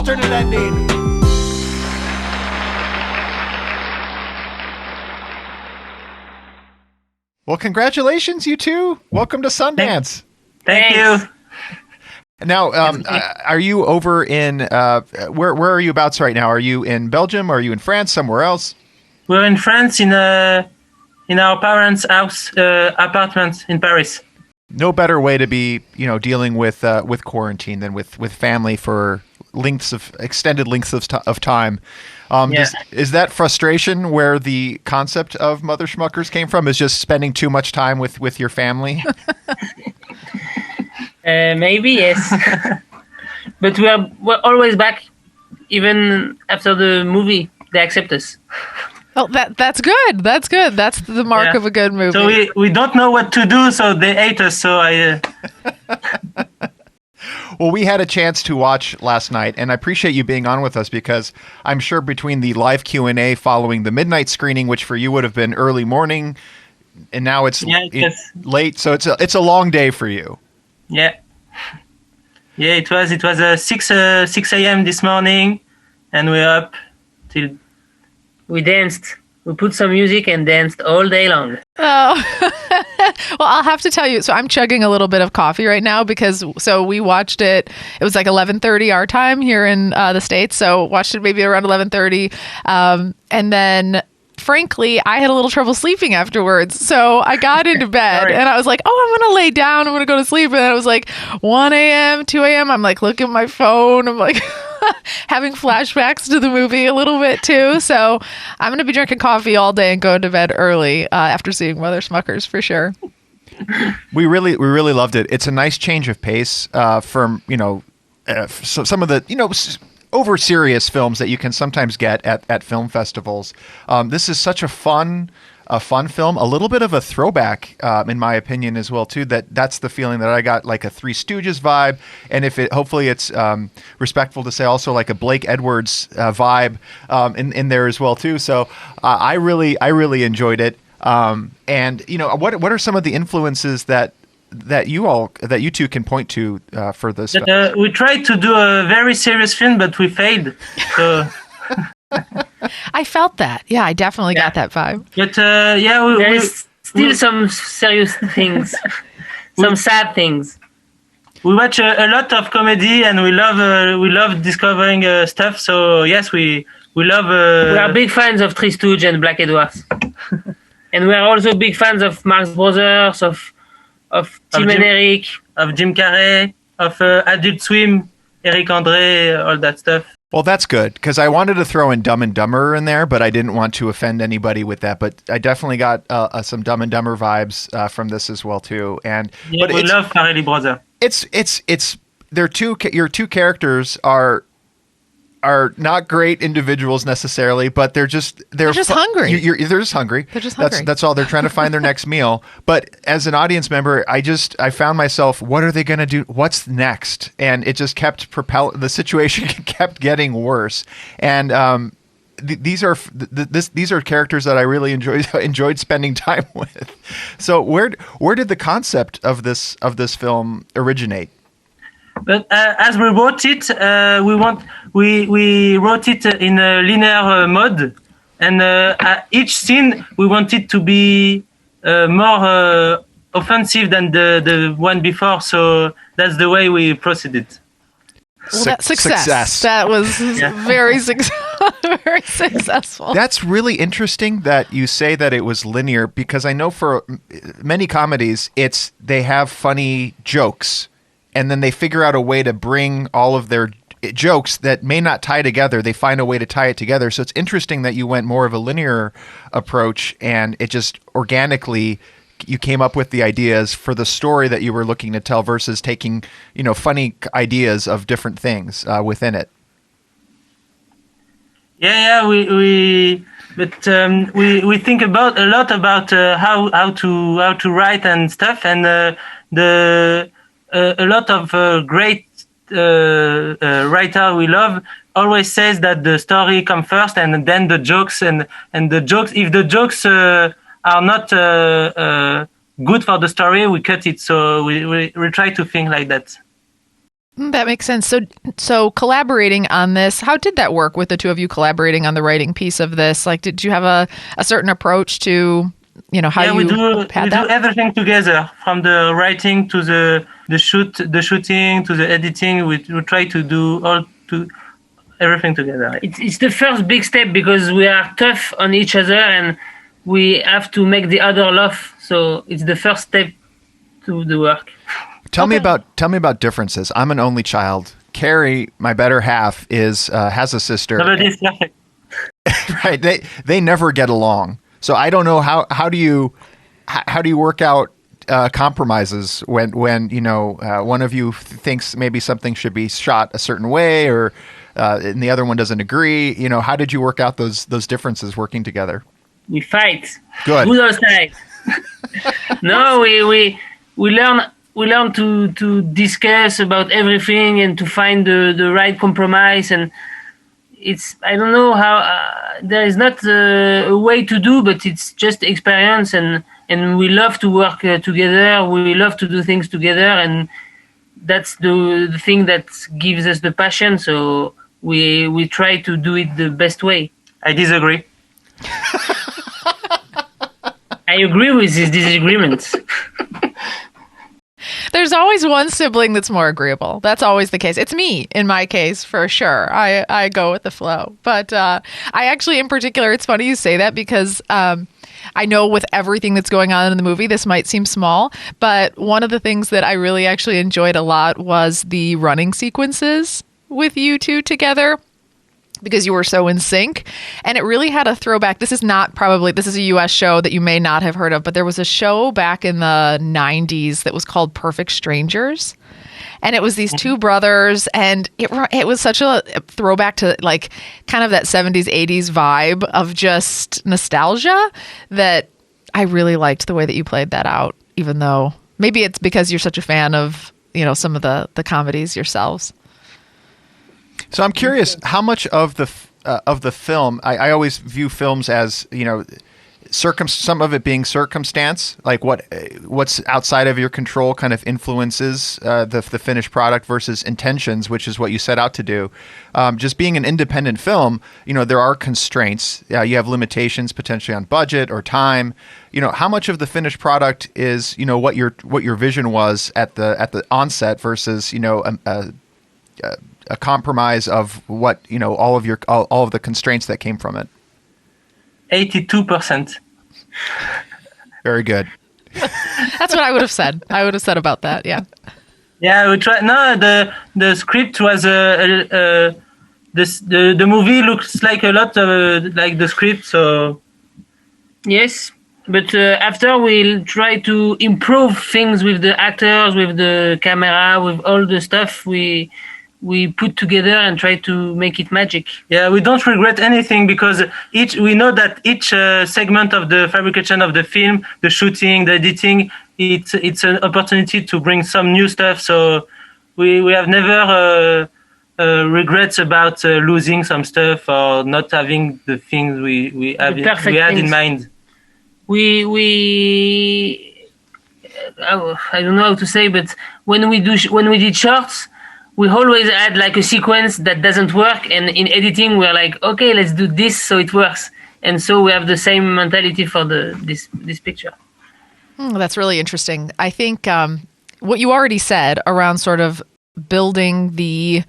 alternate ending. Well, congratulations, you two. Welcome to Sundance. Thank you. Now, are you over in, where are you abouts right now? Are you in Belgium? Are you in France? Somewhere else? We're in France in our parents' house, apartment in Paris. No better way to be, dealing with quarantine than with family for extended lengths of time. Is that frustration where the concept of Mother Schmuckers came from? Is just spending too much time with your family? Maybe, yes. But we're always back, even after the movie. They accept us. Oh, that's good. That's good. That's the mark of a good movie. So we don't know what to do, so they hate us. So Well, we had a chance to watch last night, and I appreciate you being on with us because I'm sure between the live Q&A following the midnight screening, which for you would have been early morning, and now it's late, so it's a long day for you. Yeah, it was 6 a.m. this morning, and we're up till we danced. We put some music and danced all day long. Oh, well, I'll have to tell you. So I'm chugging a little bit of coffee right now because we watched it. It was like 11:30 our time here in the States. So watched it maybe around 11:30. And then, frankly, I had a little trouble sleeping afterwards. So I got into bed and I was like, oh, I'm going to lay down. I'm going to go to sleep. And then it was like 1 a.m., 2 a.m. I'm like, looking at my phone. I'm like... having flashbacks to the movie a little bit too. So I'm going to be drinking coffee all day and going to bed early after seeing Mother Schmuckers for sure. We really loved it. It's a nice change of pace from, some of the, over serious films that you can sometimes get at film festivals. This is such a fun film, a little bit of a throwback, in my opinion, as well too. That's the feeling that I got, like a Three Stooges vibe, and hopefully it's respectful to say also like a Blake Edwards vibe in there as well too. So I really enjoyed it. And what are some of the influences that you two can point to for this? We tried to do a very serious film, but we failed. So. I felt that. Yeah, I definitely got that vibe. But there's still some serious things, some sad things. We watch a lot of comedy, and we love discovering stuff. So yes, we love. We are big fans of Three Stooges and Black Edwards, and we are also big fans of Marx Brothers, of Tim and Eric, of Jim Carrey, of Adult Swim, Eric Andre, all that stuff. Well, that's good, because I wanted to throw in Dumb and Dumber in there, but I didn't want to offend anybody with that. But I definitely got some Dumb and Dumber vibes from this as well too. And yeah, we love Farrelly Brother. Your two characters are not great individuals necessarily, but they're just hungry. They're just hungry. They're just hungry. That's all. They're trying to find their next meal. But as an audience member, I found myself, what are they going to do? What's next? And it just kept the situation kept getting worse. And these are characters that I really enjoyed spending time with. So where did the concept of this film originate? But as we wrote it, we wrote it in a linear mode, and each scene we wanted to be more offensive than the one before. So that's the way we proceeded. Well, that's success. That was very very successful. That's really interesting that you say that it was linear, because I know for many comedies they have funny jokes. And then they figure out a way to bring all of their jokes that may not tie together. They find a way to tie it together. So it's interesting that you went more of a linear approach, and it just organically, you came up with the ideas for the story that you were looking to tell versus taking, funny ideas of different things within it. Yeah, we think about a lot about how to write and stuff, and a lot of great writer we love always says that the story comes first and then the jokes, and the jokes, if the jokes are not good for the story, we cut it. So we try to think like that. That makes sense. So collaborating on this, how did that work with the two of you collaborating on the writing piece of this? Like, did you have a certain approach to, how we you do everything together, from the writing to the shooting to the editing. We try to do everything together. It's the first big step because we are tough on each other and we have to make the other laugh. So it's the first step to the work. Tell me about differences. I'm an only child. Carrie, my better half, has a sister. Nobody's perfect. Right. They never get along. So I don't know how do you work out compromises when one of you thinks maybe something should be shot a certain way and the other one doesn't agree. How did you work out those differences working together? We fight. Good. Good old style. No, we learn to discuss about everything and to find the right compromise. And I don't know how, there is not a way to do, but it's just experience. And we love to work together. We love to do things together. And that's the thing that gives us the passion. So we try to do it the best way. I disagree. I agree with these disagreements. There's always one sibling that's more agreeable. That's always the case. It's me, in my case, for sure. I go with the flow. But I actually, in particular, it's funny you say that because I know with everything that's going on in the movie, this might seem small, but one of the things that I really actually enjoyed a lot was the running sequences with you two together, because you were so in sync. And it really had a throwback. This is a US show that you may not have heard of, but there was a show back in the 90s that was called Perfect Strangers. And it was these two brothers, and it was such a throwback to like kind of that 70s, 80s vibe of just nostalgia that I really liked the way that you played that out, even though maybe it's because you're such a fan of, some of the comedies yourselves. So I'm curious, how much of the film? I always view films as some of it being circumstance, like what's outside of your control kind of influences the finished product versus intentions, which is what you set out to do. Just being an independent film, there are constraints. You have limitations potentially on budget or time. How much of the finished product is what your vision was at the onset versus a compromise of what all of the constraints that came from it. 82%. Very good. That's what I would have said. I would have said about that. Yeah. Yeah, we tried. No, the script was the movie looks like a lot like the script. So yes, but after we'll try to improve things with the actors, with the camera, with all the stuff we put together and try to make it magic. Yeah, we don't regret anything because we know that each segment of the fabrication of the film, the shooting, the editing, it's an opportunity to bring some new stuff. So we have never regrets about losing some stuff or not having the things we had in mind. I don't know how to say, but when we did shorts, we always had like a sequence that doesn't work, and in editing we're like, okay, let's do this so it works, and so we have the same mentality for this picture. That's really interesting. I think what you already said around sort of building the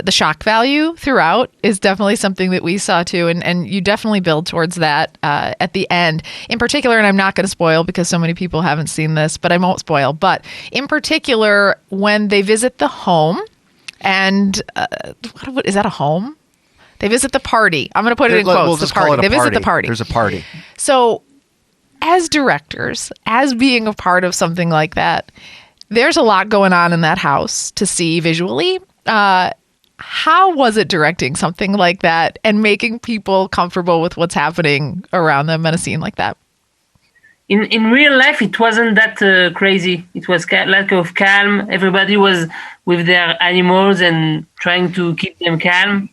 shock value throughout is definitely something that we saw too, and you definitely build towards that at the end in particular. And I'm not going to spoil because so many people haven't seen this, but I won't spoil. But in particular, when they visit the home, and what is that, a home? They visit the party. I'm going to put it in quotes. We'll just call it a party. They party. visit the party. There's a party. So as directors, as being a part of something like that, there's a lot going on in that house to see visually. How was it directing something like that and making people comfortable with what's happening around them in a scene like that? In real life, it wasn't that crazy. It was lack of calm. Everybody was with their animals and trying to keep them calm.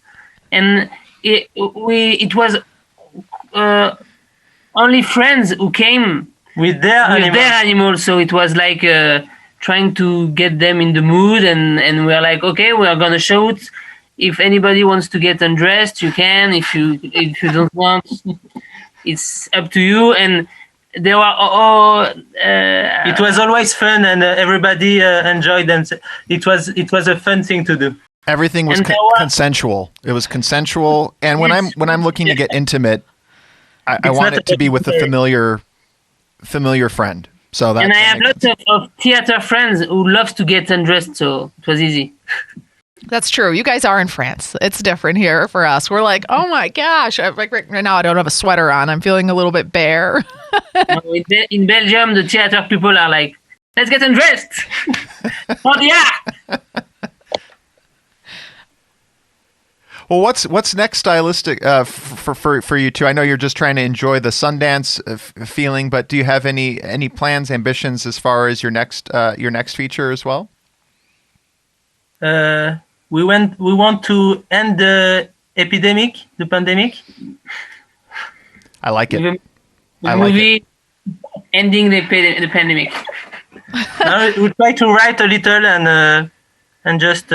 And it was only friends who came with their animals. So it was like trying to get them in the mood, and we're like, okay, we are gonna shoot. If anybody wants to get undressed, you can. If you don't want, it's up to you. And they were all. It was always fun, and everybody enjoyed, and it was a fun thing to do. Everything was consensual. It was consensual, and when I'm looking to get intimate, I want it to be with a familiar friend. So that. And I have lots of theater friends who loves to get undressed, so it was easy. That's true. You guys are in France. It's different here for us. We're like, oh my gosh. Right now, I don't have a sweater on. I'm feeling a little bit bare. In Belgium, the theater people are like, let's get undressed. Oh, yeah. Well, what's next stylistic for you two? I know you're just trying to enjoy the Sundance feeling, but do you have any plans, ambitions as far as your next feature as well? We want to end the pandemic. I like it. The movie ending the pandemic. Now we try to write a little and just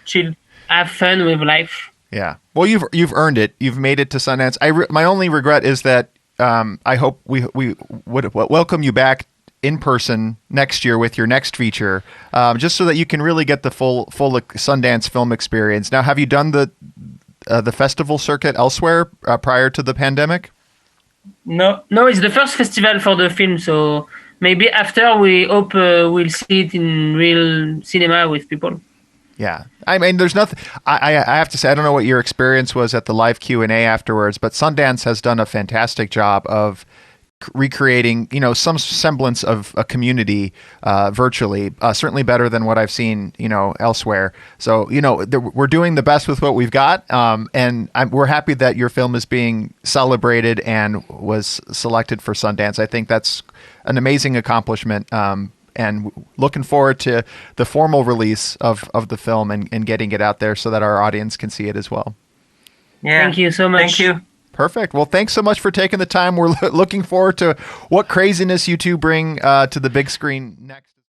chill, have fun with life. Yeah. Well, you've earned it. You've made it to Sundance. My only regret is that I hope we would welcome you back in person next year with your next feature, just so that you can really get the full Sundance film experience. Now, have you done the festival circuit elsewhere prior to the pandemic? No, it's the first festival for the film, so maybe after we hope we'll see it in real cinema with people. Yeah, I mean, there's nothing. I have to say, I don't know what your experience was at the live Q&A afterwards, but Sundance has done a fantastic job of recreating, some semblance of a community virtually, certainly better than what I've seen, elsewhere. So, we're doing the best with what we've got, and we're happy that your film is being celebrated and was selected for Sundance. I think that's an amazing accomplishment, and looking forward to the formal release of the film and getting it out there so that our audience can see it as well. Yeah. Thank you so much. Thank you. Perfect. Well, thanks so much for taking the time. We're looking forward to what craziness you two bring to the big screen next.